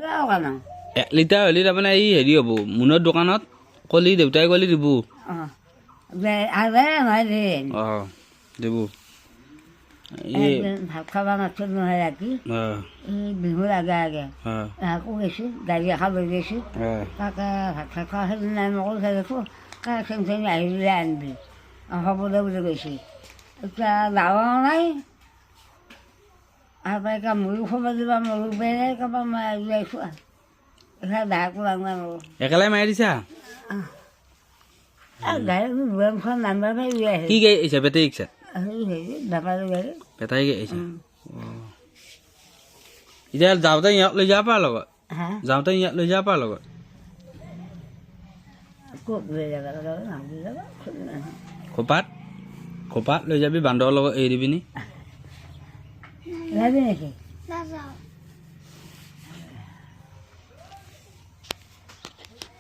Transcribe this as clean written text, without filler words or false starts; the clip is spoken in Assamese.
1 লিটাৰ হ'লে তাৰমানে এই হেৰি হ'ব মুনৰ দোকানত কলি দেউতাই কলি দিব দিব ভাত খাবা মাছত নহয় ৰাতি বিহুৰ আগে আগে আকৌ গৈছোঁ গাড়ী এখন লৈ গৈছোঁ তাকে ভাত চাত খোৱা সেইদিনা মই কৈছোঁ চেং চেং আহিলে আনিবি হ'ব দে বুলি কৈছোঁ এতিয়া যাওঁ নাই আৰু এতিয়া ময়ো খবৰ দিবা ময়ো বেলেগ কাৰোবাৰ মই ওলাইছোঁ এতিয়া দাকো ডাঙৰ মোৰ একেলাই মাৰি দিছা গাড়ী বুঢ়ামখন নাম্বাৰ পাই উলিয়াই আহে কি গাড়ী আহিছা বেটেৰী ৰিক্সা বেপাৰী গাড়ী বেটাৰী গাড়ী আহিছা এতিয়া যাওঁতে ইয়াত লৈ যাব পাৰ লগত যাওঁতে ইয়াত লৈ যাব পাৰ লগত ক'ত লৈ যাব খোপাত লৈ যাবি বান্দৰৰ লগত এৰি দিবি নি যাবি নেকি